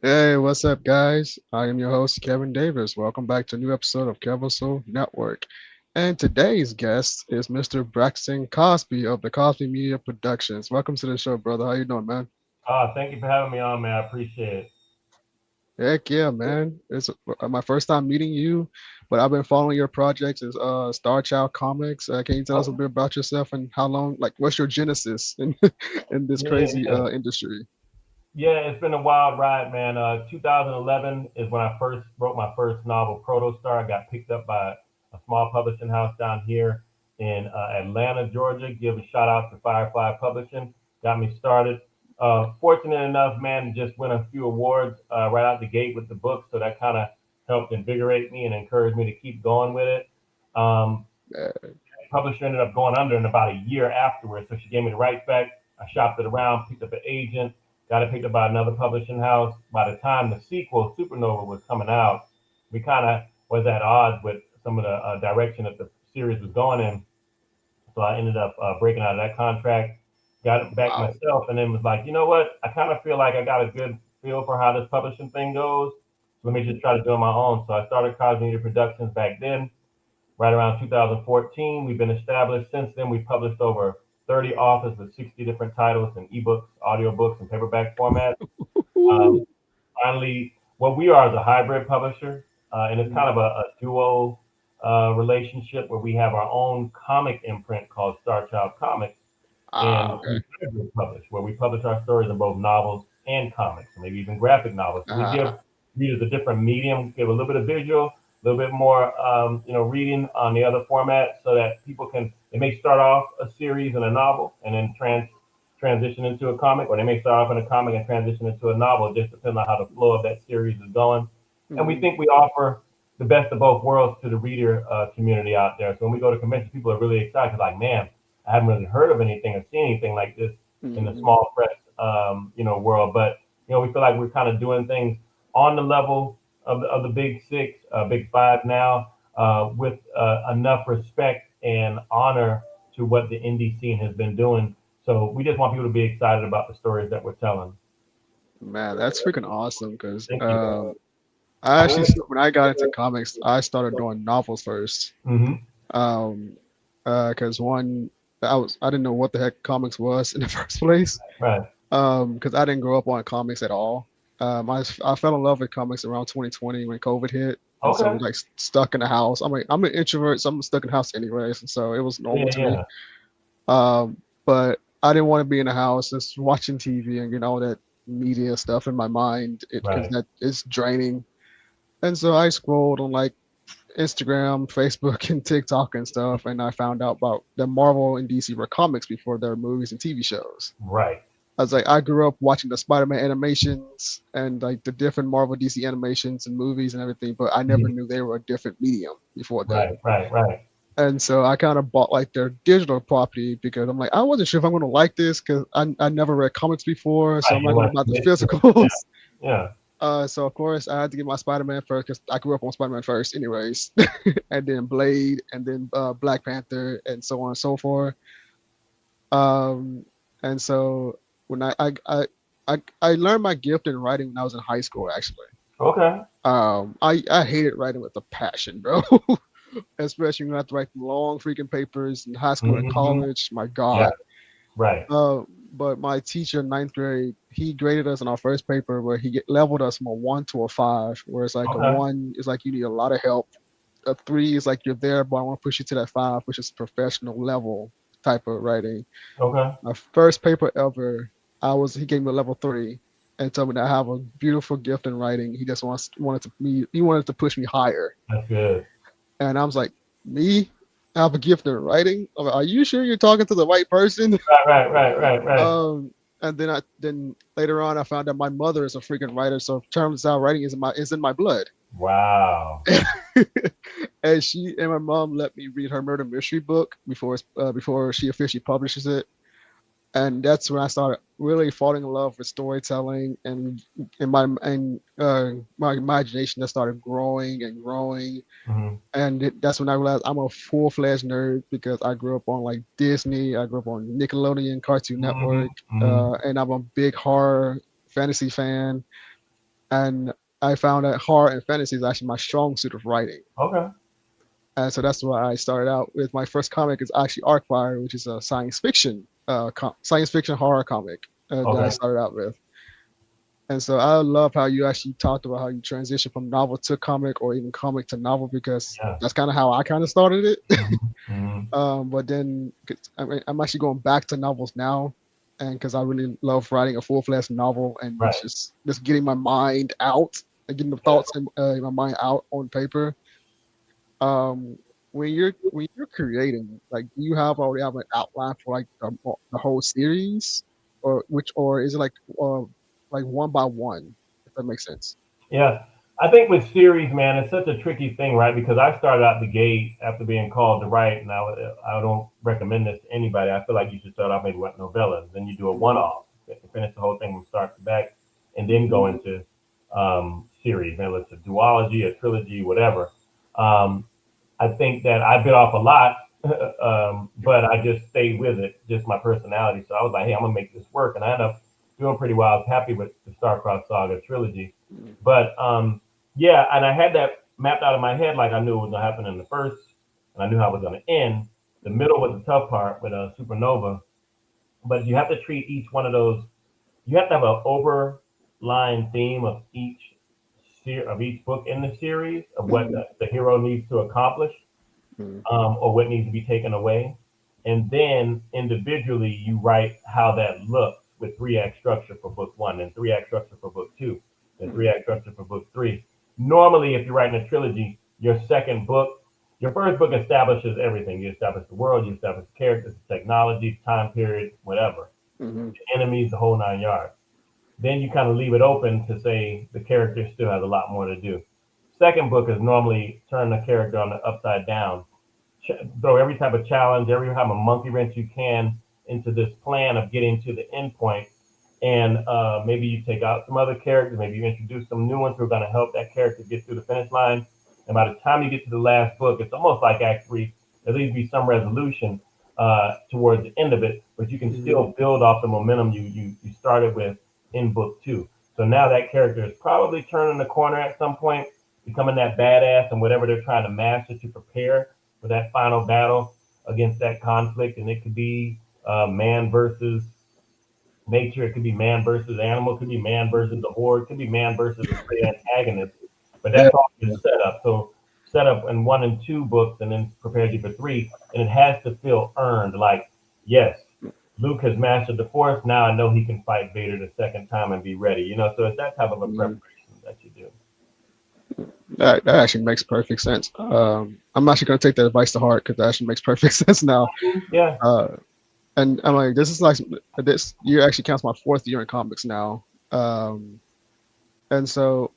Hey, what's up, guys? I am your host, Kevin Davis. Welcome back to a new episode of Kevirsyle Network. And today's guest is Mr. Braxton Cosby of the Cosby Media Productions. Welcome to the show, brother. How you doing, man? Thank you for having me on, man. I appreciate it. Heck yeah, man. It's my first time meeting you, but I've been following your projects as Star Child Comics. Can you tell us a Okay. bit about yourself and how long, like, what's your genesis in in this Yeah, crazy yeah. industry? Yeah, it's been a wild ride, man. 2011 is when I first wrote my first novel, Protostar. I got picked up by a small publishing house down here in Atlanta, Georgia. Give a shout out to Firefly Publishing. Got me started. Fortunate enough, man, to just win a few awards right out the gate with the book. So that kind of helped invigorate me and encouraged me to keep going with it. Um, Uh, Publisher ended up going under in about a year afterwards. So she gave me the rights back. I shopped it around, picked up an agent, got it picked up by another publishing house. By the time the sequel, Supernova, was coming out, we kind of was at odds with some of the direction that the series was going in. So I ended up breaking out of that contract, got it back wow. myself, and then was like, you know what? I kind of feel like I got a good feel for how this publishing thing goes. Let me just try to do it on my own. So I started Cosby Media Productions back then right around 2014. We've been established since then. We've published over 30 authors with 60 different titles in ebooks, audiobooks, and paperback format. Um, Woo. Finally, what we are is a hybrid publisher, and it's kind of a duo relationship where we have our own comic imprint called Star Child Comics, Ah, and okay. we hybrid publish, where we publish our stories in both novels and comics, and maybe even graphic novels. So we give Ah, readers a different medium, give a little bit of visual, a little bit more, reading on the other format, so that people can. They may start off a series in a novel and then transition into a comic, or they may start off in a comic and transition into a novel. It just depends on how the flow of that series is going. And we mhm. think we offer the best of both worlds to the reader community out there. So when we go to conventions, people are really excited, like, man, I haven't really heard of anything or seen anything like this in the Mhm. small press, world. But we feel like we're kind of doing things on the level of the big six, big five now, with enough respect and honor to what the indie scene has been doing. So we just want people to be excited about the stories that we're telling. Man, that's freaking awesome because Thank you. I actually when I got into comics, I started doing novels first. Hmm. Um, because one, I didn't know what the heck comics was in the first place. Right. Because I didn't grow up on comics at all. I fell in love with comics around 2020 when COVID hit, and so Okay. we like stuck in the house. I'm an introvert, so I'm stuck in the house anyways, and so it was normal Yeah. to me. Yeah. But I didn't want to be in the house just watching TV and all that media stuff in my mind, because Right. that is draining. And so I scrolled on like Instagram, Facebook, and TikTok and stuff, and I found out about the Marvel and DC were comics before their movies and TV shows. Right. I was like, I grew up watching the Spider-Man animations and like the different Marvel DC animations and movies and everything, but I never Mhm. knew they were a different medium before that. Right. Right. Right. And so I kind of bought like their digital property because I'm like, I wasn't sure if I'm going to like this because I never read comics before, so Right. I'm You not going to want buy to the commit to it. physicals. Yeah. So of course I had to get my Spider-Man first because I grew up on Spider-Man first, anyways, and then Blade, and then Black Panther, and so on and so forth. Um, and so when I learned my gift in writing when I was in high school, actually. Okay. I hated writing with a passion, bro. Especially when I have to write long freaking papers in high school and Hmm. college. My Yeah. God. Right. But my teacher in ninth grade, he graded us on our first paper where leveled us from a one to a five, where it's like a Okay. one is like you need a lot of help. A three is like you're there, but I want to push you to that five, which is professional level type of writing. Okay. My first paper ever, he gave me a level three and told me that I have a beautiful gift in writing. He just he wanted to push me higher. That's good. And I was like, me? I have a gift in writing? I'm like, are you sure you're talking to the right person? Right. Right. Right. Right. Right. And then later on I found out my mother is a freaking writer, so it turns out writing is in my blood. Wow. And she and my mom let me read her murder mystery book before she officially publishes it. and that's when I started really falling in love with storytelling, and my imagination just started growing and growing. Mm-hmm. And that's when I realized I'm a full fledged nerd because I grew up on like Disney, I grew up on Nickelodeon, Cartoon Mm-hmm. Network, Mm-hmm. and I'm a big horror fantasy fan. And I found that horror and fantasy is actually my strong suit of writing. Okay. And so that's why I started out with my first comic is actually Arcfire, which is a science fiction horror comic that I Okay. started out with. And so I love how you actually talked about how you transition from novel to comic or even comic to novel because Yeah. that's kind of how I kind of started it. Mm-hmm. Mm-hmm. But then I'm actually going back to novels now, and because I really love writing a full fledged novel and Right. just getting my mind out, and getting the Yeah. thoughts in my mind out on paper. Um, when you're creating, like, do you have already have an outline for like the whole series, or is it like one by one? If that makes sense. Yeah. I think with series, man, it's such a tricky thing, right? Because I started out the gate after being called to write, and I don't recommend this to anybody. I feel like you should start off maybe with novellas, then you do a Mhm, one-off, finish the whole thing from start to back, and then go into series, man. It's a duology, a trilogy, whatever. Um, I think that I bit off a lot, but I just stayed with it, just my personality. So I was like, hey, I'm gonna make this work, and I ended up doing pretty well. I was happy with the Starcross Saga trilogy, mhm, but yeah, and I had that mapped out in my head, like I knew what was gonna happen in the first, and I knew how it was gonna end. The middle was the tough part with a Supernova, but you have to treat each one of those. You have to have an overlying theme of each book in the series of what mhm, the hero needs to accomplish, mhm, or what needs to be taken away. And then individually, you write how that looks with three act structure for book one, and three act structure for book two, and three mhm, act structure for book three. Normally, if you're writing a trilogy, your second book, your first book establishes everything. You establish the world, you establish the characters, the technology, time period, whatever, mhm, the enemies, the whole nine yards. Then you kind of leave it open to say the character still has a lot more to do. Second book is normally turn the character on the upside down, throw every type of challenge, every type of monkey wrench you can into this plan of getting to the end point. And maybe you take out some other characters, maybe you introduce some new ones who are going to help that character get through the finish line. And by the time you get to the last book, it's almost like Act Three. There needs to be some resolution towards the end of it, but you can mhm, still build off the momentum you started with in book two. So now that character is probably turning the corner at some point, becoming that badass and whatever they're trying to master to prepare for that final battle against that conflict. And it could be man versus nature, it could be man versus animal, it could be man versus mhm. the horde, it could be man versus a straight antagonist. But Yeah. that's all just set up. So set up in one and two books and then prepared you for three. And it has to feel earned. Like, yes, Luke has mastered the force. Now I know he can fight Vader the second time and be ready. So it's that type of a Mhm. preparation that you do. That actually makes perfect sense. I'm actually going to take that advice to heart because that actually makes perfect sense now. Yeah. Uh, and I'm like, this is like this year actually counts my fourth year in comics now. And so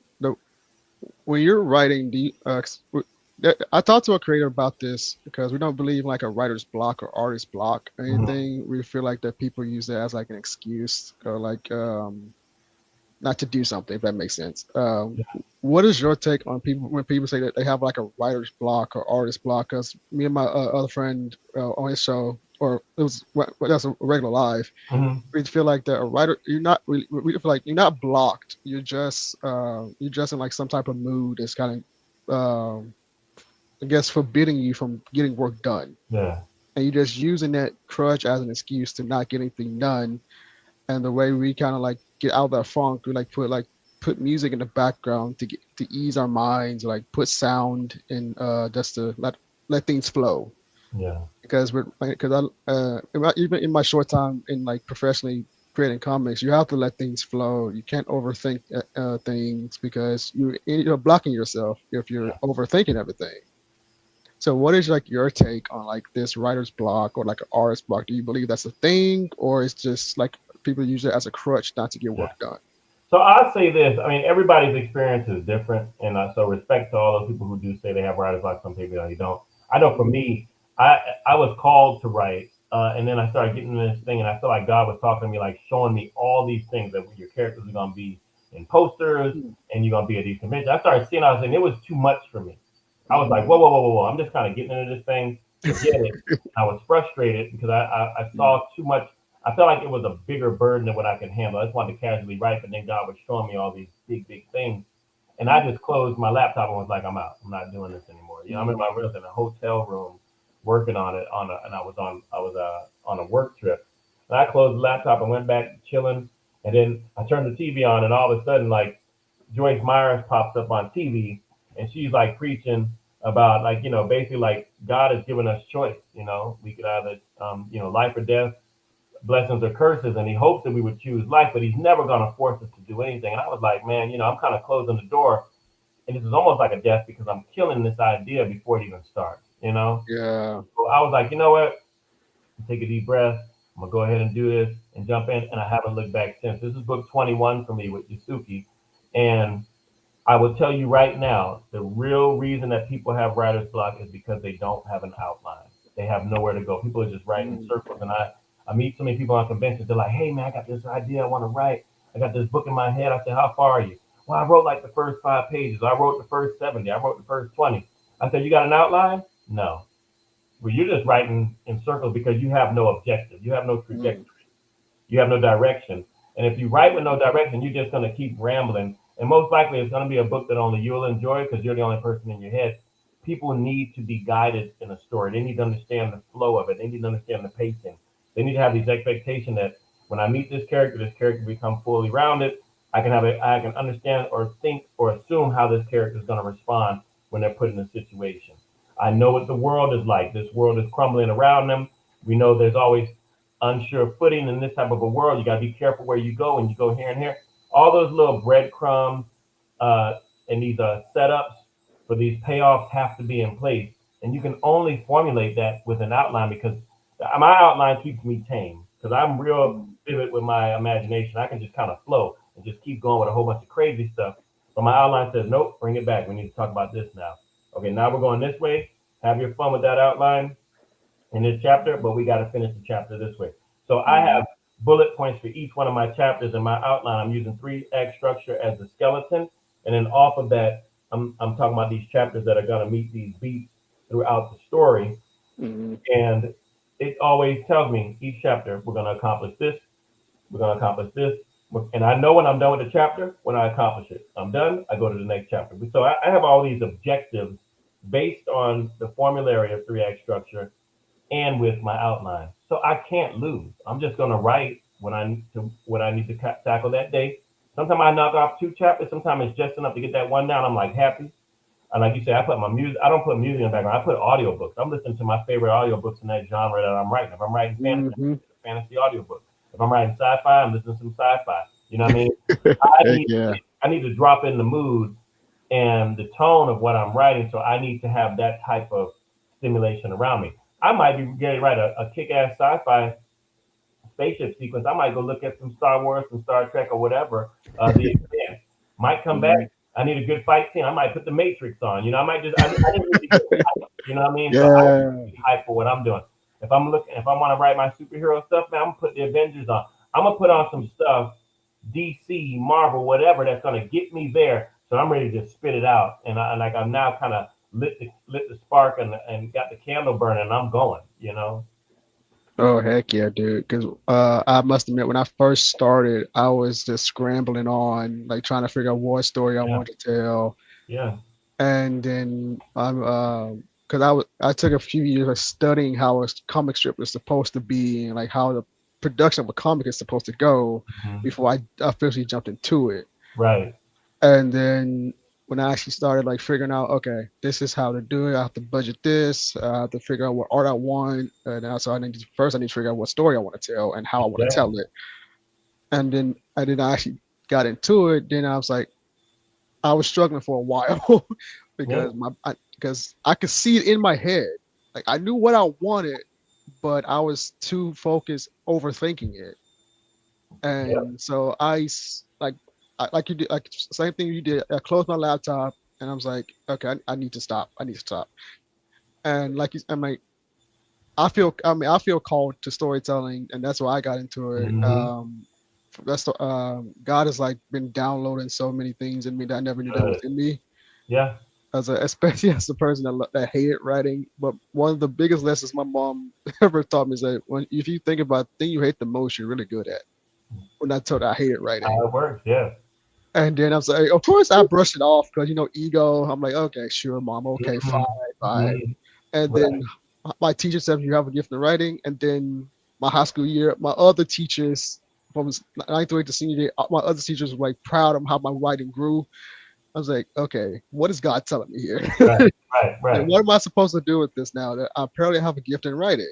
when you're writing, I talked to a creator about this because we don't believe in like a writer's block or artist block or Mm-hmm. anything. We feel like that people use it as like an excuse or like not to do something, if that makes sense. What is your take on people when people say that they have like a writer's block or artist block? Because me and my other friend on his show, or it was that's a regular live, Mm-hmm. we feel like that a writer, we feel like you're not blocked. You're just in like some type of mood that's kind of, I guess, forbidding you from getting work done, Yeah. and you're just using that crutch as an excuse to not get anything done. And the way we kind of like get out of that funk, we put music in the background to ease our minds, like put sound in just to let things flow. Yeah. Because even in my short time in like professionally creating comics, you have to let things flow. You can't overthink things because you're blocking yourself if you're overthinking everything. So what is like your take on like this writer's block or like an artist block? Do you believe that's a thing, or it's just like people use it as a crutch not to get Yeah. work done? So I say this. I mean, everybody's experience is different, and so respect to all those people who do say they have writer's block. Some people you don't. I know for Mhm, me, I was called to write. And then I started getting into this thing, and I felt like God was talking to me, like showing me all these things that your characters are gonna be in posters, and you're gonna be at these conventions. I started seeing, I was saying it was too much for me. I was like, Mm-hmm. whoa, whoa, whoa, whoa, whoa! I'm just kind of getting into this thing to get it. I was frustrated because I saw too much. I felt like it was a bigger burden than what I could handle. I just wanted to casually write, but then God was showing me all these big, big things, and I just closed my laptop and was like, I'm out. I'm not doing this anymore. You know, I'm in my room in a hotel room working on it and I was on a work trip. And I closed the laptop and went back chilling. And then I turned the TV on, and all of a sudden, like Joyce Myers pops up on TV, and she's like preaching about like basically like God has given us choice. We could either life or death, blessings or curses, and He hopes that we would choose life, but He's never going to force us to do anything. And I was like, man, I'm kind of closing the door, and this is almost like a death because I'm killing this idea before it even starts. Yeah. So I was like, you know what? Take a deep breath. I'm gonna go ahead and do this and jump in, and I haven't looked back since. This is book 21 for me with Yasuki, and I will tell you right now, the real reason that people have writer's block is because they don't have an outline. They have nowhere to go. People are just writing in Mm. circles, and I meet so many people on conventions. They're like, "Hey man, I got this idea I want to write. I got this book in my head." I said, "How far are you?" Well, I wrote like the first 5 pages. I wrote the first 70. I wrote the first 20. I said, "You got an outline?" No. Well, you're just writing in circles because you have no objective. You have no Mm. trajectory. You have no direction. And if you write with no direction, you're just going to keep rambling. And most likely, it's going to be a book that only you'll enjoy because you're the only person in your head. People need to be guided in a story. They need to understand the flow of it. They need to understand the pacing. They need to have these expectations that when I meet this character become fully rounded. I can understand or think or assume how this character is going to respond when they're put in a situation. I know what the world is like. This world is crumbling around them. We know there's always unsure footing in this type of a world. You got to be careful where you go, and you go here and here. All those little breadcrumbs uh, and these setups for these payoffs have to be in place, and you can only formulate that with an outline because my outline keeps me tame because I'm real Mm. vivid with my imagination. I can just kind of flow and just keep going with a whole bunch of crazy stuff. But my outline says, nope, bring it back. We need to talk about this now. Okay, now we're going this way. Have your fun with that outline in this chapter, but we got to finish the chapter this way. So I Mm. have bullet points for each one of my chapters in my outline. I'm using 3 act structure as the skeleton, and then off of that, I'm talking about these chapters that are going to meet these beats throughout the story. Mm. And it always tells me each chapter we're going to accomplish this, we're going to accomplish this, and I know when I'm done with the chapter when I accomplish it. I'm done. I go to the next chapter. So I have all these objectives based on the formulary of 3 act structure and with my outline. So I can't lose. I'm just going to write what I need to tackle that day. Sometimes I knock off 2 chapters. Sometimes it's just enough to get that one down. I'm like happy. And like you said, I put my music. I don't put music in the background. I put audiobooks. I'm listening to my favorite audiobooks in that genre that I'm writing. If I'm writing fantasy, I'm Mm-hmm. listening to fantasy audiobook. If I'm writing sci-fi, I'm listening to some sci-fi. You know what I mean? I Heck need yeah. I need to drop in the mood and the tone of what I'm writing. So I need to have that type of stimulation around me. I might be getting to write a kick-ass sci-fi spaceship sequence. I might go look at some Star Wars, some Star Trek, or whatever. The Expanse might come back. Mm. I need a good fight scene. I might put the Matrix on. I might just. I need to get hyped. You know what I mean? So I need Yeah. to be hyped for what I'm doing. If I want to write my superhero stuff, man, I'm gonna put the Avengers on. I'm gonna put on some stuff, DC, Marvel, whatever, that's gonna get me there. So I'm ready to just spit it out, and like I'm now kind of lit the spark and got the candle burning, and I'm going. Oh heck yeah, dude. Because I must admit, when I first started, I was just scrambling on, like trying to figure out what story I Yeah, wanted to tell, yeah, and then because I took a few years of studying how a comic strip is supposed to be and like how the production of a comic is supposed to go hmm, before I officially jumped into it. right, And then when I actually started like figuring out, okay, this is how to do it. I have to budget this. I have to figure out what art I want, and also I need to figure out what story I want to tell and how I want to tell exactly. it. And then I actually got into it. Then I was like, I was struggling for a while Yeah, because I could see it in my head. Like I knew what I wanted, but I was too focused overthinking it. yeah, And so like you did, like same thing you did. I closed my laptop and I was like, okay, I need to stop. I need to stop. And like I'm like, I feel called to storytelling, and that's why I got into it. Hmm. God has like been downloading so many things in me that I never knew that was Good. in me. Yeah. Especially as a person that hated writing. But one of the biggest lessons my mom ever taught me is that if you think about the thing you hate the most, you're really good at. When I told her I hated writing, How it works. Yeah. and then I was like, of course I brushed it off because ego. I'm like, okay, sure, mom, okay, fine, Hmm. fine. Hmm. And then Right. my teacher said you have a gift in writing, and then my high school year, my other teachers from ninth grade to senior year, my other teachers were like proud of how my writing grew. I was like, okay, what is God telling me here? Right. Right. Like, Right. what am I supposed to do with this now that I apparently have a gift in writing?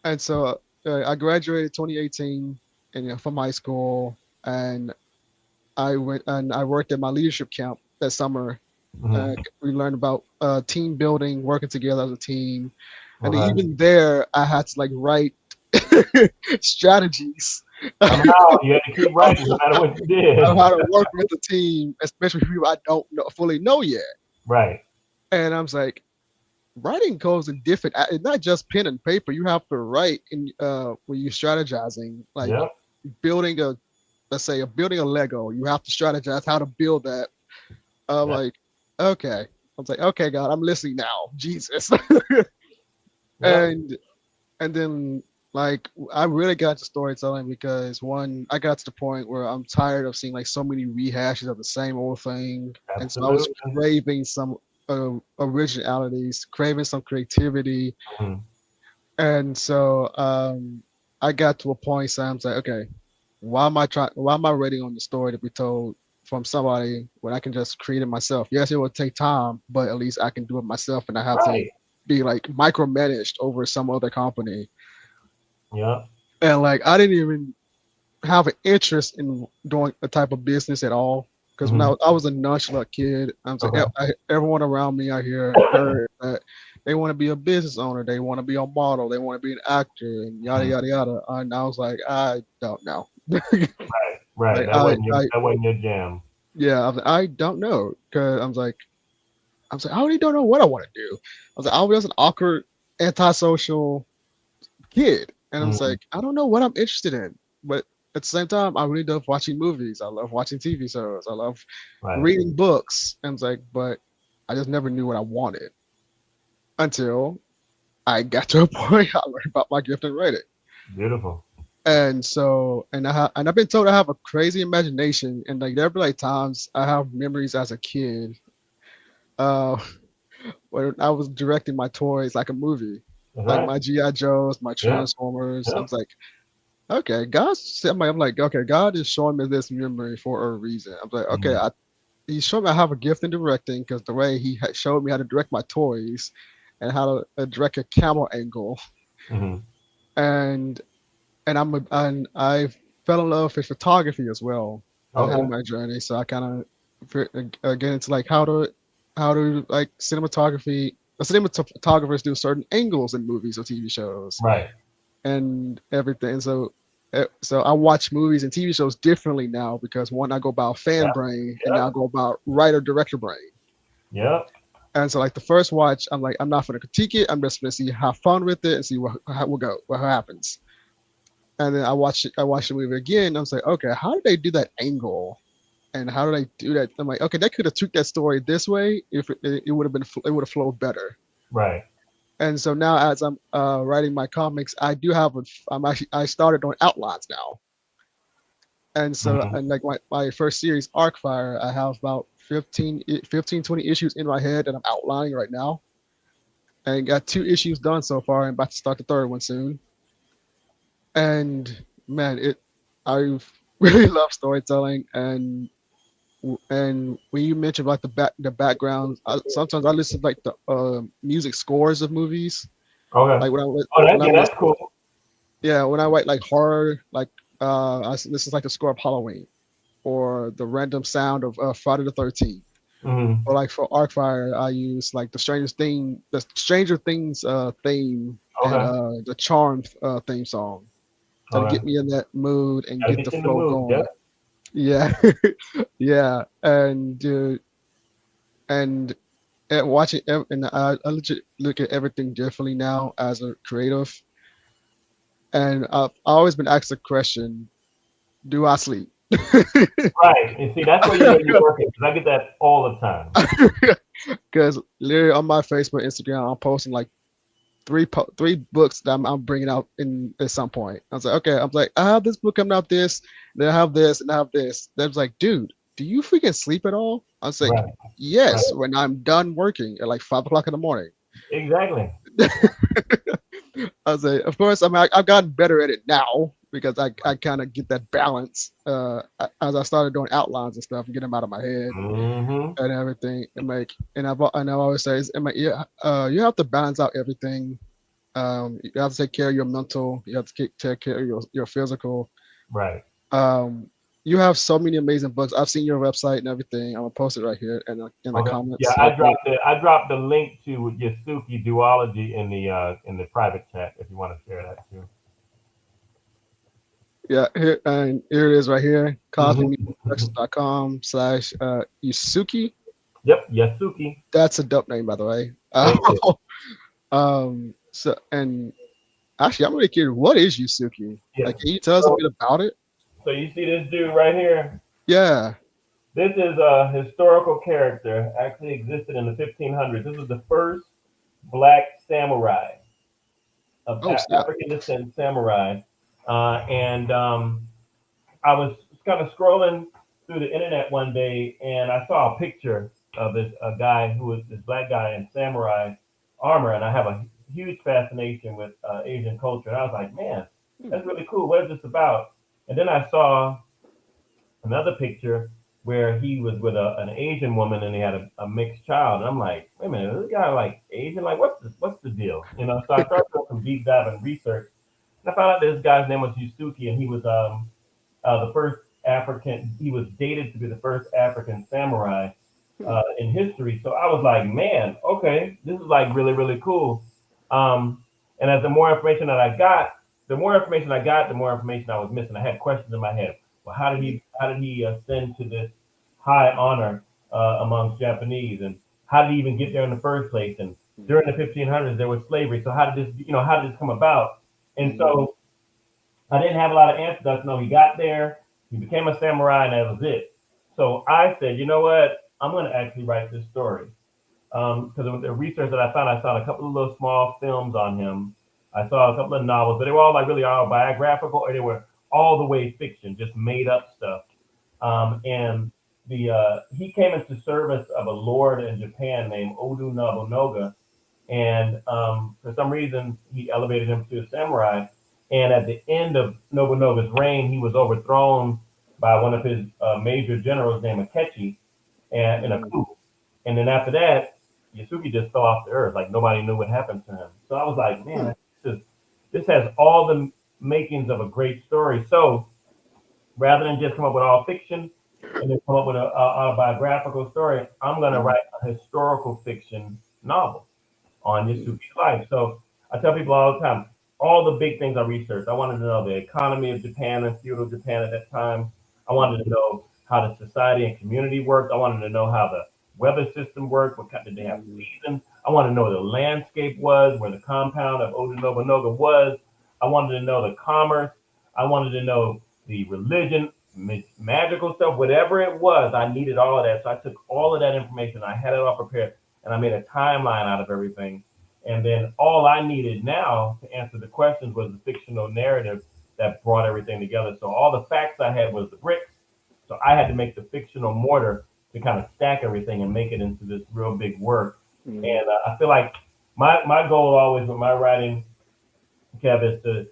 And so I graduated 2018 and from high school, and I went and I worked at my leadership camp that summer. Hmm. We learned about team building, working together as a team, and Okay. even there, I had to like write strategies Somehow you had to keep of, writing no matter what you of did. how to work with the team, especially people I don't fully know yet. Right. And I was like, writing goes in different. It's not just pen and paper. You have to write in when you're strategizing, like Yep. building a, let's say, building a Lego. You have to strategize how to build that. I'm Yep. like, okay. I was like, okay, God, I'm listening now, Jesus. Yep. and and then like I really got to storytelling because one, I got to the point where I'm tired of seeing like so many rehashes of the same old thing, and so I was Absolutely. craving some originalities, craving some creativity. Mhm. And so I got to a point, so I'm like, okay, why am I trying? Why am I waiting on the story to be told from somebody when I can just create it myself? Yes, it will take time, but at least I can do it myself, and I have to Right. be like micromanaged over some other company. Yep. And like I didn't even have an interest in doing a type of business at all. Because when Hmm. I was a nonchalant kid, I'm like Okay. everyone around me I heard that they want to be a business owner, they want to be a model, they want to be an actor, and yada Mhm. yada yada. And I was like, I don't know. like Right. Right. I That wasn't your jam. yeah, I don't know because I was like I really don't know what I want to do. I was like I was an awkward, antisocial kid, and I was Mhm. like I don't know what I'm interested in, but at the same time, I really love watching movies. I love watching TV shows. I love Right. reading books. And it's like, but I just never knew what I wanted until I got to a point I learned about my gift in writing. Beautiful. And so, and I've been told I have a crazy imagination, and like there'll be like times I have memories as a kid, uh, when I was directing my toys like a movie, That's like right. my GI Joes, my Yep. Transformers. I Yep. was like, okay, I'm like, okay, God is showing me this memory for a reason. I'm like, okay, Mhm. he showed me I have a gift in directing because the way he had showed me how to direct my toys and how to direct a camera angle, Mhm. and and I fell in love with photography as well in Okay. my journey. So I kind of get into like how to like cinematographers do certain angles in movies or TV shows Right. and everything. So I watch movies and TV shows differently now because one, I go about fan Yep. brain, and now I Yep. go about writer director brain. Yep. And so like the first watch, I'm like, I'm not gonna critique it. I'm just gonna see have fun with it and see how will go, what happens. And then I watched the movie again. I was like, okay, how did they do that angle? And how do they do that? I'm like, okay, they could have took that story this way if it would have been it would have flowed better. Right. And so now, as I'm writing my comics, I do have I'm actually I started on outlines now. And so, Mhm. and like my first series, Arcfire, I have about 20 issues in my head that I'm outlining right now. And got 2 issues done so far. I'm about to start the third one soon. And man, I really love storytelling. And when you mentioned like the backgrounds, sometimes I listen to like the music scores of movies. Okay. Like Oh, when I yeah, was that's cool. yeah, when I write like horror, like this is like the score of Halloween or the random sound of Friday the 13th. Mhm. Or like for Arcfire, I use like the Stranger Things theme and Okay. the Charmed theme song to Okay. get me in that mood and Gotta get the get you in the flow mood. Yep. going. Yeah, yeah, and and watching and I legit look at everything differently now as a creative, and I've always been asked the question, do I sleep? Right. And see, that's where you know you're working because I get that all the time. Because literally on my Facebook, Instagram, I'm posting like three books that I'm bringing out in at some point. I was like, okay, I'm like, I have this book coming out, this, then I have this, and I have this. They was like, dude, do you freaking sleep at all? I was like, Right. Right. yes, when I'm done working at like 5 o'clock in the morning. Exactly. I was like, of course, I mean, I've gotten better at it now because I kind of get that balance as I started doing outlines and stuff and get them out of my head Mm-hmm. and everything. And I always say, yeah, you have to balance out everything. You have to take care of your mental. You have to take care of your physical. Right. Um, you have so many amazing books. I've seen your website and everything. I'm gonna post it right here in the Okay. Yeah, comments right quick. I dropped the link to Yasuki Duology in the private chat if you want to share that too. Yeah, here and here it is right here. Mm-hmm. cosbymusic.com/ Yusuke. Yep, Yasuki. That's a dope name, by the way. It is. So and actually, I'm really curious. What is Yusuke? Yeah. Like, can you tell us a So, bit about it? so you see this dude right here? Yeah. This is a historical character. Actually existed in the 1500s. This is the first black samurai of Oh snap. African descent samurai, and I was kind of scrolling through the internet one day, and I saw a picture of this a guy who was this black guy in samurai armor, and I have a huge fascination with Asian culture, and I was like, man, Hmm. that's really cool. What is this about? And then I saw another picture where he was with an Asian woman and they had a mixed child. And I'm like, wait a minute, is this guy like Asian? Like, what's the deal? You know, so I started doing some deep dive and research. And I found out this guy's name was Yusuke, and he was the first African. He was dated to be the first African samurai Hmm. in history. So I was like, man, okay, this is like really really cool. And as the more information that I got, the more information I got, the more information I was missing. I had questions in my head. Well, how did he ascend to this high honor amongst Japanese, and how did he even get there in the first place? And during the 1500s, there was slavery. So how did this how did this come about? And Hmm. so I didn't have a lot of answers. I just know he got there, he became a samurai, and that was it. So I said, you know what? I'm going to actually write this story because of the research that I saw a couple of little small films on him. I saw a couple of novels, but they were all like really autobiographical, or they were all the way fiction, just made up stuff. And the he came into service of a lord in Japan named Oda Nobunaga, and for some reason he elevated him to a samurai. And at the end of Nobunaga's reign, he was overthrown by one of his major generals named Akechi, and in a Hmm. coup. And then after that, Yasuki just fell off the earth. Like nobody knew what happened to him. So I was like, Hmm. man, this has all the makings of a great story. So rather than just come up with all fiction and then come up with an autobiographical story, I'm going to Hmm. write a historical fiction novel on Hmm. Yasuki's life. So I tell people all the time, all the big things I researched. I wanted to know the economy of Japan and feudal Japan at that time. I wanted to know how the society and community worked. I wanted to know how the weather system worked. What kind did they have Hmm. seasons? I wanted to know where the landscape was, where the compound of Oda Nobunaga was. I wanted to know the commerce. I wanted to know the religion, magical stuff, whatever it was. I needed all of that. So I took all of that information. I had it all prepared, and I made a timeline out of everything. And then all I needed now to answer the questions was the fictional narrative that brought everything together. So all the facts I had was the bricks. So I had to make the fictional mortar to kind of stack everything and make it into this real big work. Hmm. And I feel like my goal always with my writing, Kev, is to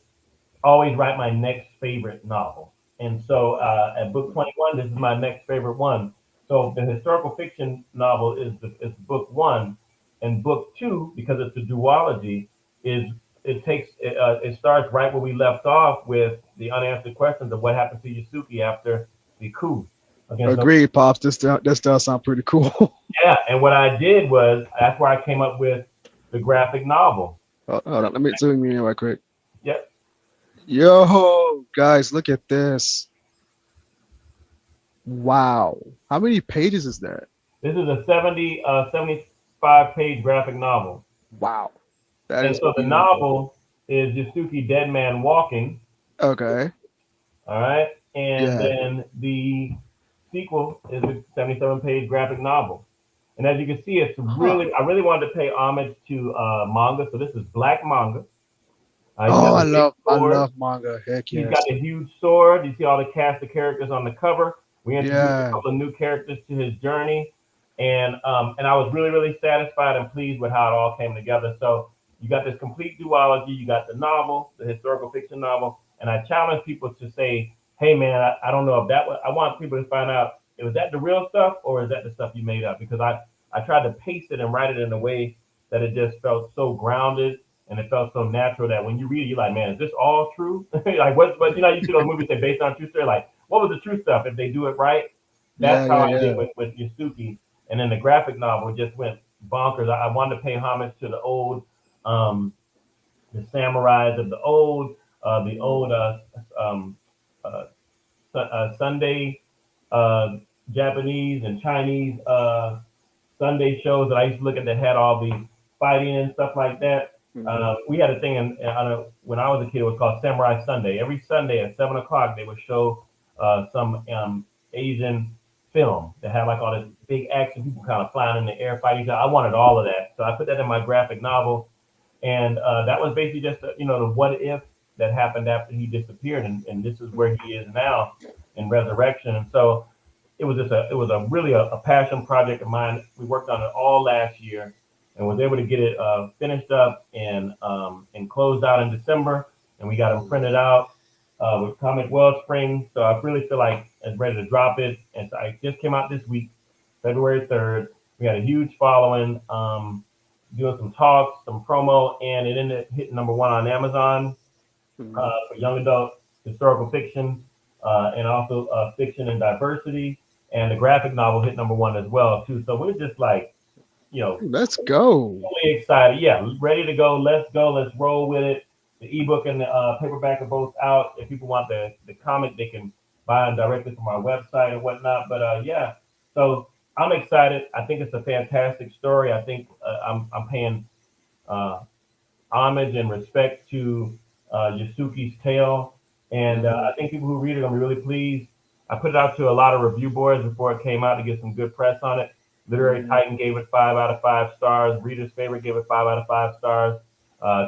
always write my next favorite novel. And so at book 21, this is my next favorite one. So the historical fiction novel is book one, and book two, because it's a duology, is it starts right where we left off with the unanswered questions of what happened to Yasuki after the coup against no. Agreed, pops. This does sound pretty cool. Yeah, and what I did was that's where I came up with the graphic novel. Hold on, let me zoom in right quick. Yep. Yo, guys, look at this. Wow. How many pages is that? This is a 70, 70. 5-page graphic novel. Wow, that And is so the beautiful. novel is Yasuki Dead Man Walking. Okay. All right. And Yeah. then the sequel is a 77-page graphic novel. And as you can see, it's Huh. really, I really wanted to pay homage to manga. So this is black manga. He's Oh, got a big I sword. love manga. Heck He's got yes. a huge sword. You see all the cast of characters on the cover. We introduced a Yeah. couple of new characters to his journey, and I was really really satisfied and pleased with how it all came together. So you got this complete duology. You got the novel, the historical fiction novel, and I challenge people to say, "Hey man, I don't know if that was. I want people to find out, was that the real stuff or is that the stuff you made up?" Because I tried to paste it and write it in a way that it just felt so grounded and it felt so natural that when you read it, you're like, man, is this all true? Like, what? But you know, you see those movies say based on true story. Like, what was the true stuff? If they do it right, Yeah. that's how Yeah. I did Yeah. with Yasuki. And then the graphic novel just went bonkers. I wanted to pay homage to the old, um, the samurais of the old um, uh, Sunday uh, Japanese and Chinese Sunday shows that I used to look at that had all the fighting and stuff like that. Mm-hmm. We had a thing when I was a kid. It was called Samurai Sunday. Every Sunday at 7 o'clock, they would show some Asian film that had like all this big action, people kind of flying in the air fighting each other. I wanted all of that, so I put that in my graphic novel, and that was basically just the what if that happened after he disappeared, and this is where he is now in resurrection. And so it was a really a passion project of mine. We worked on it all last year and was able to get it finished up and closed out in December. And we got them printed out with Comic Wellspring. So I really feel like it's ready to drop it. And so I just came out this week, February 3rd. We had a huge following, doing some talks, some promo, and it ended up hitting number one on Amazon Mm-hmm. for young adult historical fiction and also fiction and diversity. And the graphic novel hit number one as well too. So we're just like, you know, Let's go. totally excited. Yeah, ready to go. Let's go. Let's roll with it. The ebook and the paperback are both out. If people want the comic, they can buy them directly from our website and whatnot. But yeah, so I'm excited. I think it's a fantastic story. I think I'm paying uh, homage and respect to Yasuki's tale. And Mm-hmm. I think people who read it are going to be really pleased. I put it out to a lot of review boards before it came out to get some good press on it. Literary Mm-hmm. Titan gave it 5 out of 5 stars. Reader's Favorite gave it 5 out of 5 stars.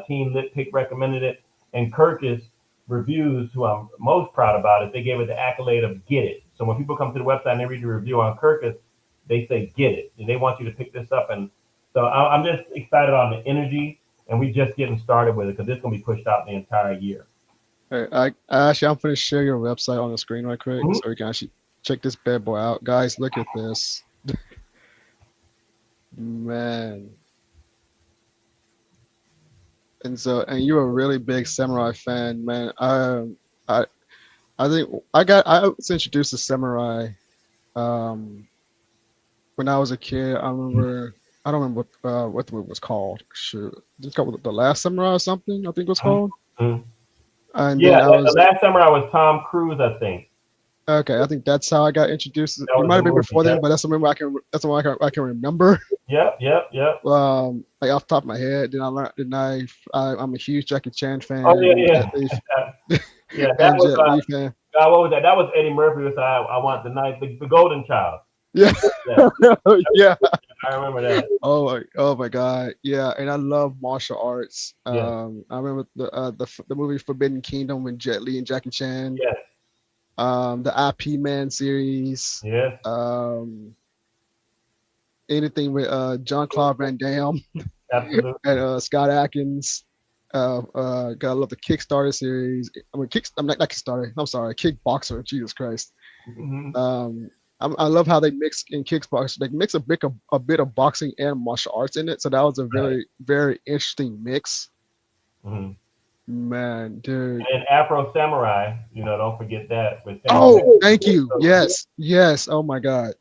Teen Lit Pick recommended it. And Kirkus Reviews, who I'm most proud about it, they gave it the accolade of get it. So when people come to the website and they read the review on Kirkus, they say get it. And they want you to pick this up. And so I'm just excited on the energy and we just getting started with it because it's going to be pushed out the entire year. Hey, actually, I'm gonna share your website on the screen right quick Mm-hmm. so you can actually check this bad boy out, guys. Look at this, man. And you're a really big samurai fan, man. I I think I was introduced to samurai um when I was a kid. I remember. I don't remember what the movie was called. Shoot, it's called The Last Samurai or something. I think it was called. Mm-hmm. And then Yeah, I the was last Samurai was Tom Cruise, I think. okay. I think that's how I got introduced. That It was might the have been movie. before then, Yep, but that's the movie That's the one I can remember. yep, yep, yep. Like off the top of my head. Then I learned. I'm a huge Jackie Chan Oh fan yeah, and yeah, Jet Li yeah. That and was Jet Li fan. God, what was that? That was Eddie Murphy. Was I want the night, the Golden Child. Yeah, Yeah, yeah. I remember that. Oh my God. Yeah, and I love martial arts. Yes, I remember the movie Forbidden Kingdom with Jet Li and Jackie Chan. yes, The IP Man series. yes. Um, anything with John Claude Van Damme Absolutely. and Scott Atkins. Gotta love the Kickstarter series. I'm not Kickstarter. I'm sorry, Kickboxer. Jesus Christ. Mm-hmm. Um, I love how they mix in Kickboxer. They mix a bit of boxing and martial arts in it. So that was a Right. very interesting mix. Mm-hmm. Man, dude. And Afro Samurai, don't forget that with Sam Oh, thank Jackson. you. Yes, yes. Oh my God.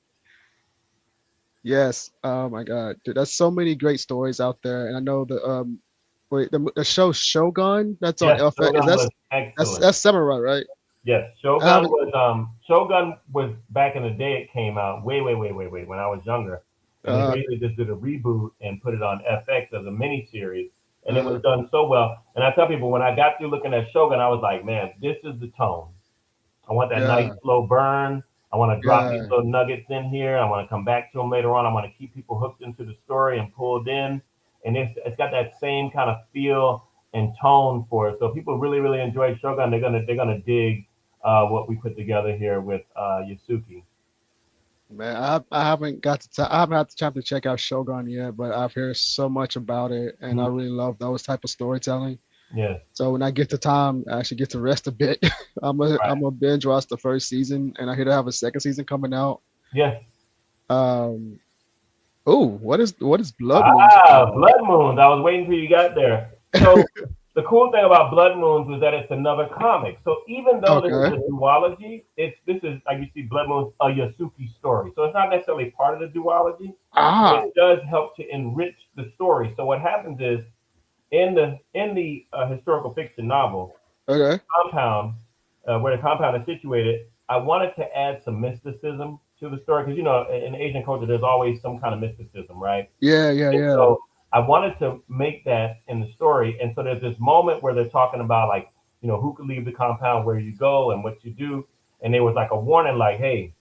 Yes. Oh my God, dude. There's so many great stories out there, and I know the show Shogun that's on Yes, FX. Is Shogun was excellent. that's samurai, right? Yes, I haven't. Shogun was back in the day. It came out way, way, way, way, way when I was younger, and they Uh, basically just did a reboot and put it on FX as a mini series, and it was uh, done so well. And I tell people when I got through looking at Shogun, I was like, man, this is the tone. I want that nice yeah, slow burn. I want to drop these yeah, little nuggets in here. I want to come back to them later on. I want to keep people hooked into the story and pulled in. And it's got that same kind of feel and tone for it. So if people really enjoy Shogun, they're gonna dig what we put together here with Yasuki. man. I haven't got to I haven't had the time to check out Shogun yet, but I've heard so much about it, and I Mhm. really love those type of storytelling. Yes, So when I get the time, I actually get to rest a bit. I'm right. a binge watch the first season, and I hear they have a second season coming out. Yes. Um, oh, what is Blood Moons Ah, about? Blood Moons. I was waiting till you got there. So the cool thing about Blood Moons is that it's another comic. So even though this is Okay. a duology, this is like you see Blood Moons a Yasuki story. So it's not necessarily part of the duology, but Ah, it does help to enrich the story. So what happens is in the historical fiction novel okay. compound, where the compound is situated, I wanted to add some mysticism to the story because in Asian culture there's always some kind of mysticism, right? Yeah, yeah, And yeah. so I wanted to make that in the story. And so there's this moment where they're talking about like, who could leave the compound, where you go and what you do. And there was like a warning, like, hey,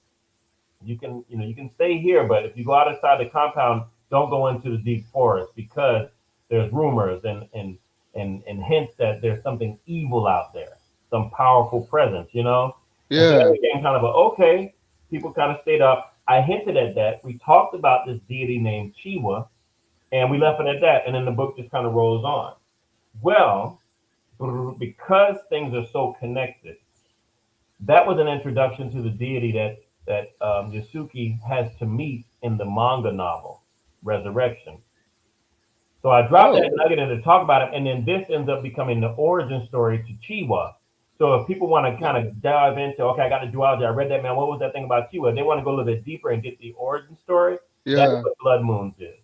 you can stay here, but if you go outside the compound, don't go into the deep forest because there's rumors and hints that there's something evil out there, some powerful presence. And so that Yeah. became kind of a okay. People kind of stayed up. I hinted at that. We talked about this deity named Chiwa, and we left it at that. And then the book just kind of rolls on. Well, because things are so connected, that was an introduction to the deity that Yasuki has to meet in the manga novel Resurrection. So I dropped that Oh, nugget in to talk about it, and then this ends up becoming the origin story to Chiwa. So if people want to kind of dive into, okay, I got the duology, I read that, man, what was that thing about Chiwa? They want to go a little bit deeper and get the origin story. That is yeah, what Blood Moons is.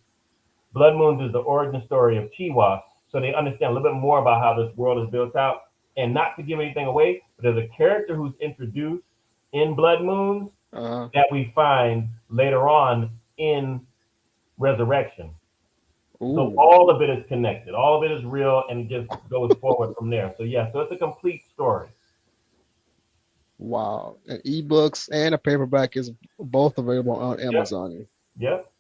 Blood Moons is the origin story of Chiwa, so they understand a little bit more about how this world is built out. And not to give anything away, but there's a character who's introduced in Blood Moons uh, that we find later on in Resurrection. So ooh, all of it is connected. All of it is real, and it just goes forward from there. So yeah, so it's a complete story. wow. And ebooks and a paperback is both available on Yep, Amazon. yep.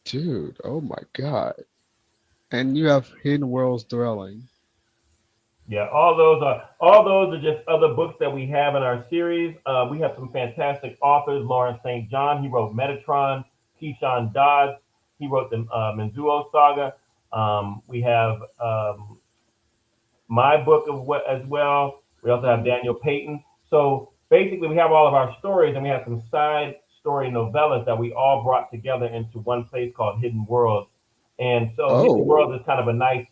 Dude, oh my God. And you have Hidden Worlds Dwelling. Yeah, all those are just other books that we have in our series. We have some fantastic authors. Lawrence St. John, he wrote Metatron. Keyshawn Dodds, he wrote the Menzuo Saga. We have my book of what as well. We also have Mm. Daniel Payton. So basically, we have all of our stories, and we have some side story novellas that we all brought together into one place called Hidden Worlds. And so Hidden Oh, Worlds is kind of a nice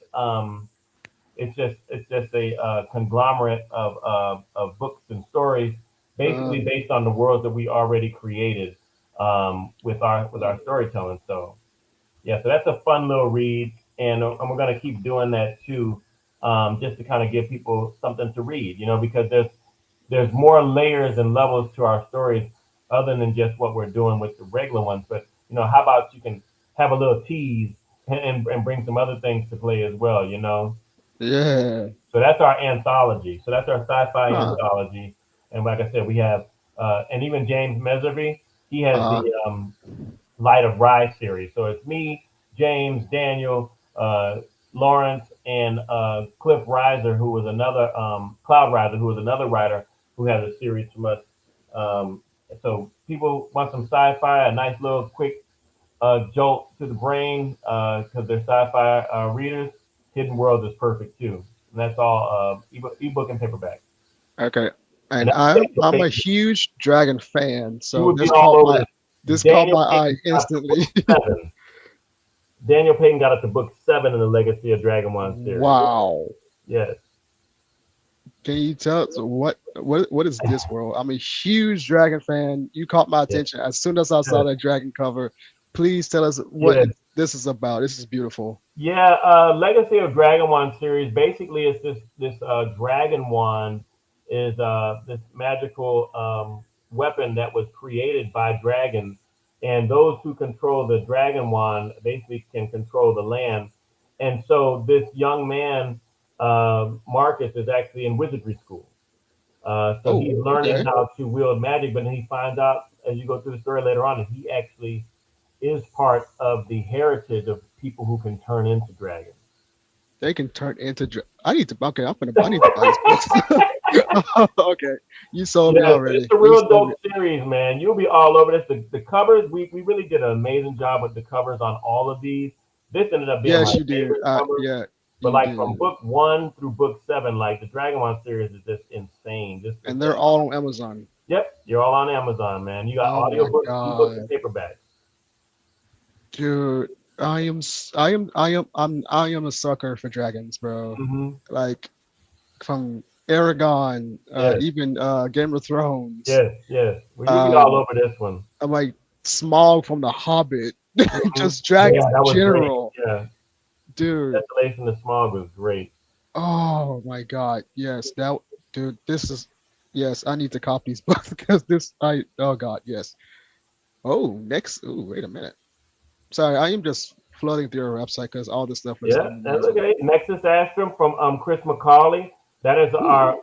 it's just a conglomerate of books and stories, uh, basically based on the worlds that we already created with our mm. storytelling. So yeah, so that's a fun little read, and we're gonna keep doing that too, just to kind of give people something to read, because there's more layers and levels to our stories other than just what we're doing with the regular ones. But how about you can have a little tease and bring some other things to play as well. Yeah. So that's our anthology. So that's our sci-fi Huh. anthology. And like I said, we have, and even James Meservy, he has Uh, the Light of Rye series. So it's me, James, Daniel, Lawrence, and Cliff Riser, who was another Cloud Riser, who was another writer who has a series from us. Um, so people want some sci-fi, a nice little quick jolt to the brain because they're sci-fi readers. Hidden World is perfect too, and that's all ebook and paperback. okay. And And that's Daniel I'm a Payton. huge Dragon fan, You so would be all over this. this caught Daniel my eye Payton got to instantly. book 7. Daniel Payton got up to book 7 in the Legacy of Dragon series. Wow. Yes. Can you tell us what is this world? I'm a huge Dragon fan. You caught my Yeah. attention as soon as I saw that Dragon cover. Please tell us Yeah. this is about. This is beautiful. Yeah, Legacy of Dragon series basically is this Dragon Wand is this magical weapon that was created by dragons and those who control the dragon wand basically can control the land. And so this young man, Marcus, is actually in wizardry school. So Oh, he's learning okay. how to wield magic, but then he finds out as you go through the story later on that he actually is part of the heritage of people who can turn into dragons. They can turn into. I need to. Okay, I need to buy these books. Okay, you sold me Yes, it's already. a You real sold me. dope series, man. You'll be all over this. The covers, we really did an amazing job with the covers on all of these. This ended up being Yes, my you did. favorite cover. Yeah, But you like from did. book one through book seven, like the Dragon Ball series is just insane. Just And it's they're just all on Amazon. yep, you're all on Amazon, man. You got Oh my audiobooks, ebooks, and god, paperbacks. dude! I am a sucker for dragons, bro. Mm-hmm. Like from Aragon, Yes, even Game of Thrones. yes, yes. Well, you'll be all Um, over this one. I'm like Smog from The Hobbit. Hmm. Just dragons Yeah, in that was great. general, Yeah, dude. Desolation of Smog was great. Oh my god, yes, that dude. This is yes. I need to copy these books because this. I oh god, yes. Oh, next. Oh, wait a minute. Sorry, I am just flooding through your website because all this stuff looks Yeah, that's amazing. okay. Nexus Astrum from Chris McCauley. That is Ooh, our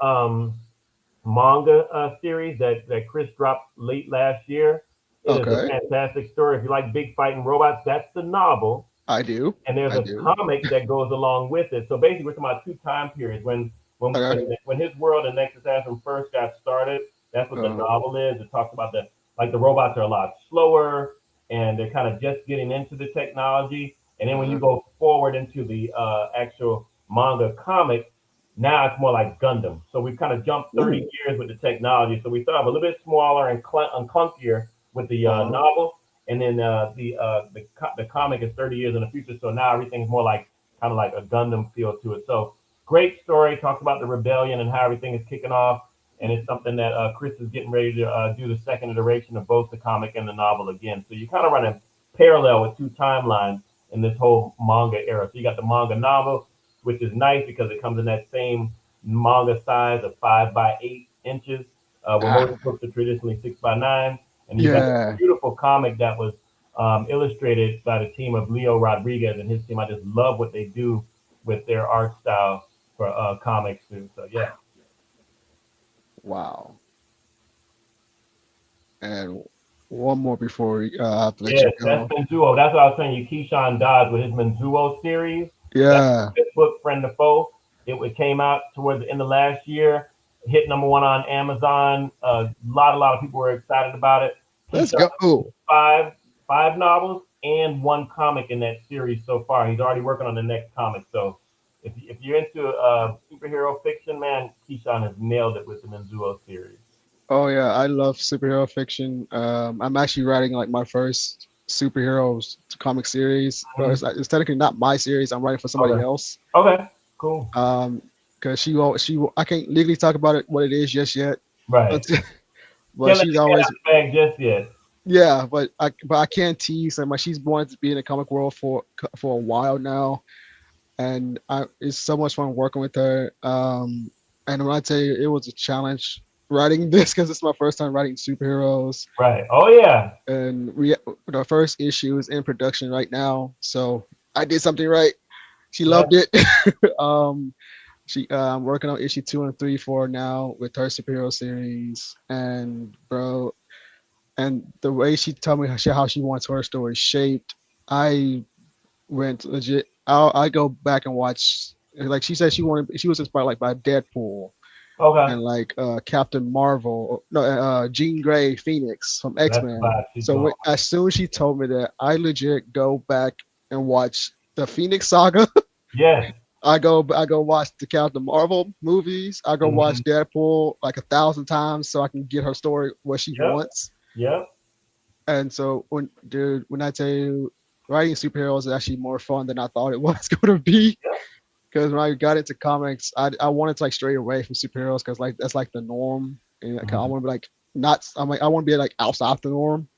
manga series that Chris dropped late last year. It is a okay. fantastic story. If you like big fighting robots, that's the novel. I do. And there's I a do. comic that goes along with it. So basically, we're talking about two time periods. Okay. When his world and Nexus Astrum first got started, that's what the Uh, novel is. It talks about the robots are a lot slower and they're kind of just getting into the technology. And then when you uh, go forward into the actual manga comic, now it's more like Gundam. So we've kind of jumped 30 ooh. years with the technology. So we start off a little bit smaller and clunkier with the Uh, novel, and then the comic is 30 years in the future. So now everything's more like kind of like a Gundam feel to it. So great story. Talks about the rebellion and how everything is kicking off, and it's something that Chris is getting ready to do the second iteration of both the comic and the novel again. So you kind of run a parallel with two timelines in this whole manga era. So you got the manga novel, which is nice because it comes in that same manga size of 5 by 8 inches, where ah, most books are traditionally 6 by 9. And you got this yeah. beautiful comic that was illustrated by the team of Leo Rodriguez and his team. I just love what they do with their art style for comics too. So yeah, Wow. And one more before I have to let you yes, that's go. Menzuo. That's what I was telling you. Keyshawn Dodge with his Menzuo series. That's Yeah. his book, Friend to Foe. It came out towards the end of last year, hit number one on Amazon. A lot of people were excited about it. He's Let's done go. Oh, five five novels and one comic in that series so far. He's already working on the next comic. So if you're into superhero fiction, man, Keyshawn has nailed it with the Menzuo series. oh yeah. I love superhero fiction. I'm actually writing like my first superheroes comic series. Well, Mhm. it's technically not my series. I'm writing for somebody Okay. else. Okay. Cool. Um, because I can't legally talk about it what it is just yet. Right. Until, but Can't let she's the cat out always the bag just yet. yeah. But I can't tease. Like she's wanted to be in the comic world for a while now, and it's so much fun working with her. And when I tell you, it was a challenge writing this because it's my first time writing superheroes, Right. Oh yeah. and the first issue is in production right now, so I did something right. She Yep. loved it. um, I'm working on issue 2 and 3 for her now with her superhero series, and bro, and the way she told me how she wants her story shaped, I went legit. I go back and watch. Like she said, she was inspired like by Deadpool Okay. and like Captain Marvel. No, Jean Grey Phoenix from X That's the Men. vibe she's So going. as soon as she told me that, I legit go back and watch the Phoenix Saga. Yes. I go watch the Captain Marvel movies. I go Hmm. watch Deadpool like 1,000 times so I can get her story what she Yep. wants. Yep. And so when I tell you writing superheroes is actually more fun than I thought it was going to be. Yep. Because when I got into comics, I wanted to like stray away from superheroes because like that's like the norm, and like, I Hmm. want to be like not. I'm like I want to be like outside the norm.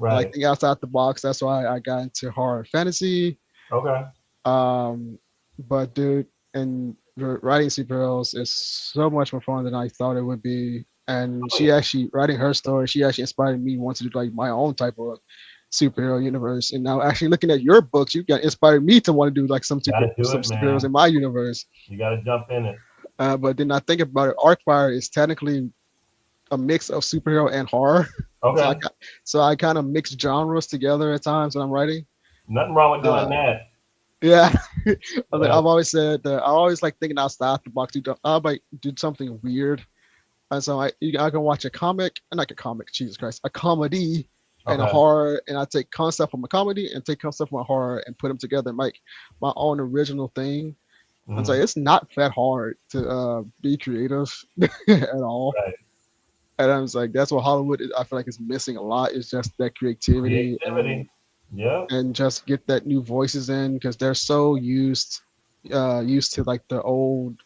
I like Right. think outside the box. That's why I got into horror fantasy. Okay. Um, but dude, and writing superheroes is so much more fun than I thought it would be. And Oh she yeah. actually writing her story. She actually inspired me wanting to do like my own type of superhero universe. And now, actually, looking at your books, you got inspired me to want to do like Gotta do some it, superheroes man. in my universe. You gotta jump in it. But then I think about it, Arcfire is technically a mix of superhero and horror. So I Okay. got, so I kind of mix genres together at times when I'm writing. Nothing wrong with doing Uh, that. yeah, Yeah. I've always said that I always like thinking outside the box. I might do something weird, and so I can watch a comic, not a comic, Jesus Christ, a comedy and a Okay. horror, and I take concept from a comedy and take concept from a horror and put them together and make my own original thing. And so Hmm. it's not that hard to be creative at all. Right. And I was like, that's what Hollywood is, I feel like is missing a lot. Is just that creativity Creativity. Yep. and just get that new voices in because they're so used to like the old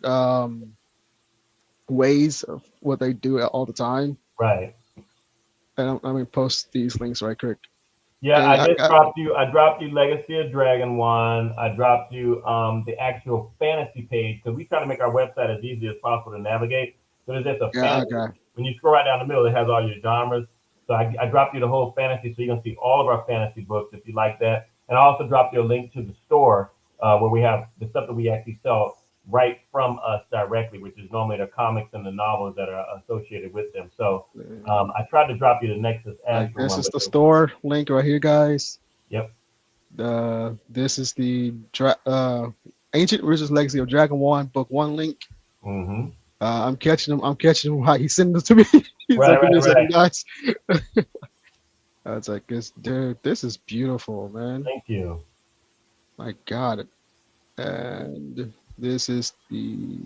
ways of what they do all the time. Right. And I'm gonna post these links right quick. Yeah, And I just dropped you. I dropped you Legacy of Dragon one. I dropped you the actual fantasy page because we try to make our website as easy as possible to navigate. So there's just a yeah, fantasy. okay, When you scroll right down the middle, it has all your genres. So I dropped you the whole fantasy, so you're gonna see all of our fantasy books if you like that. And I also dropped you a link to the store where we have the stuff that we actually sell right from us directly, which is normally the comics and the novels that are associated with them. So I tried to drop you the Nexus like Astro this one, is but the store link right here, guys. yep. This is the Ancient Wizards Legacy of Dragon One Book One link. Mm-hmm. I'm catching him. I'm catching him while he's sending them to me. He's Right, like, give me a right, second, right. guys. I was like, dude, this is beautiful, man. Thank you. My God. And this is the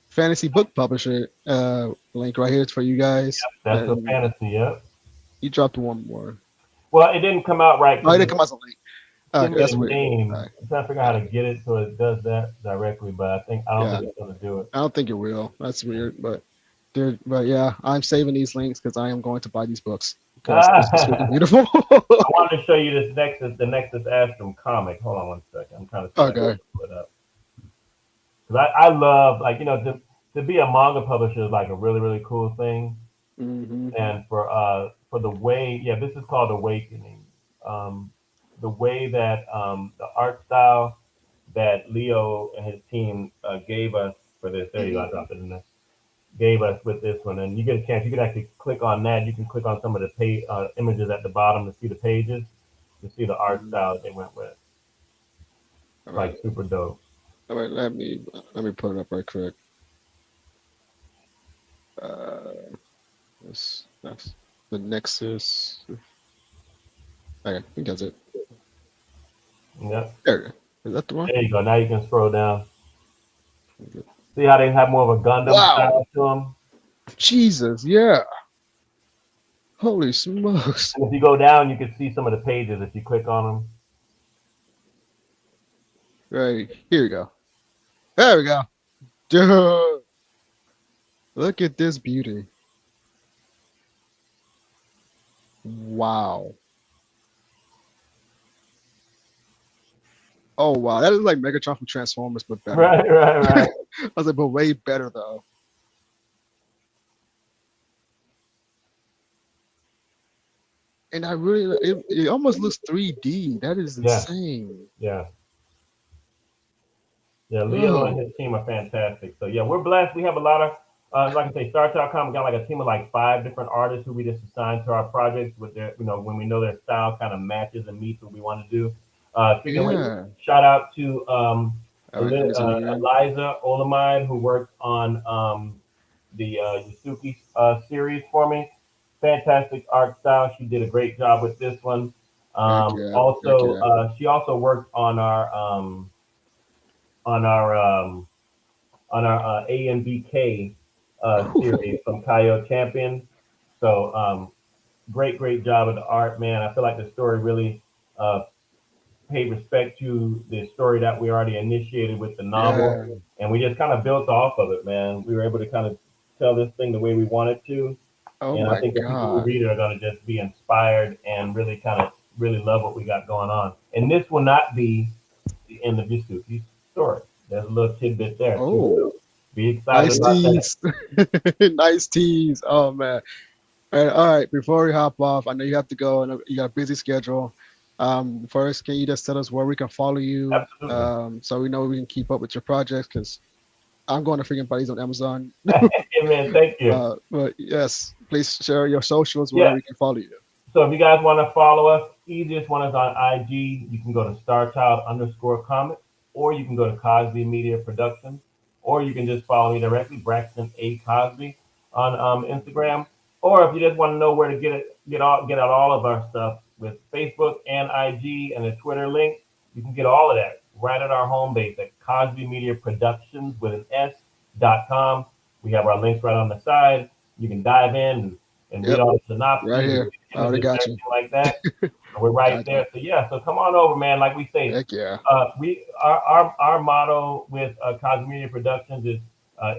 fantasy book publisher link right here for you guys. That's the And fantasy, yep. you dropped one more. Well, it didn't come out right Oh, it because didn't it come out as a link. sent me That's a weird. name. I'm trying to figure out how to get it so it does that directly, but I don't Yeah, think it's gonna do it. I don't think it will. That's weird, but yeah, I'm saving these links because I am going to buy these books because it's really I beautiful. wanted to show you this the Nexus Astrum comic. Hold on one second. I'm trying to see if I can Okay. pull it up. Because I love like to be a manga publisher is like a really really cool thing, Hmm. and for the way this is called Awakening. Um, the way that the art style that Leo and his team gave us for this. There you go. I dropped it in there. Gave us with this one, and you get a chance. You can actually click on that. You can click on some of the images at the bottom to see the pages, to see the art style that they went with. All right. Like super dope. All right. Let me put it up right quick. Uh, that's the Nexus. Okay, I think that's it. Yep. There we go. Is that the one? There you go. Now you can scroll down. See how they have more of a Gundam Wow. style to them. Jesus. Yeah. Holy smokes. And if you go down, you can see some of the pages if you click on them. Right. Here we go. There we go. Dude. Look at this beauty. Wow. Oh wow. That is like Megatron from Transformers, but better. Right, right, right. I was like, but way better though. And I really it almost looks 3D. That is Yeah, insane. yeah. Yeah, Leo and Oh, his team are fantastic. So yeah, we're blessed. We have a lot of, like I say, StarTalk.com. We got like a team of like 5 different artists who we just assigned to our projects with their, when we know their style kind of matches and meets what we want to do. Speaking of which, yeah. shout out to All right, let me see it again. Eliza Olamide who worked on the Yusuke series for me. Fantastic art style. She did a great job with this one. Heck yeah. Heck Also, yeah. she also worked on our um, on our AMBK series from Kaio Champion. So great job of the art, man. I feel like the story really uh, paid respect to the story that we already initiated with the Yeah. novel, and we just kind of built off of it, man. We were able to kind of tell this thing the way we wanted to, Oh and I my think the people who God. read it are going to just be inspired and really kind of really love what we got going on. And this will not be the end of Yusuke's story. There's a little tidbit there too. Oh, So be excited nice about that. tease. Nice tease. Oh man. All right, before we hop off, I know you have to go and you got a busy schedule. First, can you just tell us where we can follow you, Absolutely. so we know we can keep up with your projects? Because I'm going to freaking buddies on Amazon. Hey, man, thank you. But yes, please share your socials where Yeah. we can follow you. So if you guys want to follow us, easiest one is on IG. You can go to Starchild_comics, or you can go to Cosby Media Productions, or you can just follow me directly, Braxton A Cosby, on Instagram. Or if you just want to know where to get out all of our stuff with Facebook and IG and the Twitter link, you can get all of that right at our home base at Cosby Media Productions with an S.com. We have our links right on the side. You can dive in and read Yep, all the right synopses, and here. read the I already images and got you. everything like that. We're right Gotcha. there. So yeah, so come on over, man. Like we say, Heck yeah. we our motto with Cosmedia Media Productions is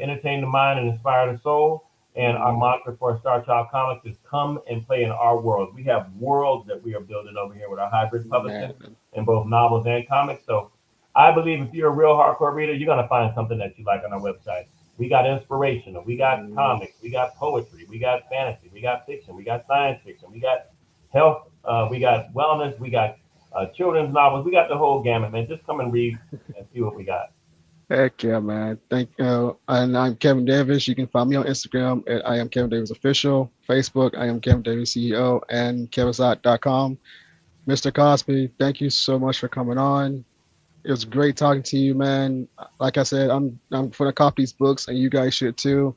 entertain the mind and inspire the soul. And our Hmm. mantra for Star Child Comics is come and play in our world. We have worlds that we are building over here with our hybrid publishing Man, in both novels and comics. So I believe if you're a real hardcore reader, you're gonna find something that you like on our website. We got inspirational, we got mm, comics, we got poetry, we got fantasy, we got fiction, we got science fiction, we got health, we got wellness, we got children's novels, we got the whole gamut, man. Just come and read and see what we got. heck yeah, man. Thank you. And I'm Kevin Davis. You can find me on Instagram at I am Kevin Davis Official, Facebook, I am Kevin Davis CEO, and kevirsyle.com. Mr. Cosby, thank you so much for coming on. It was great talking to you, man. Like I said, I'm going to copy these books, and you guys should too.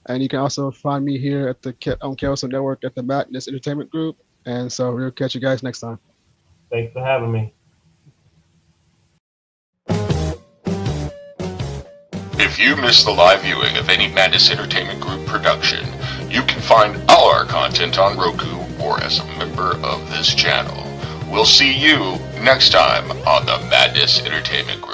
And you can also find me here at the on Carousel Network at the Madness Entertainment Group. And so we'll catch you guys next time. Thanks for having me. If you missed the live viewing of any Madness Entertainment Group production, you can find all our content on Roku or as a member of this channel. We'll see you next time on the Madness Entertainment Group.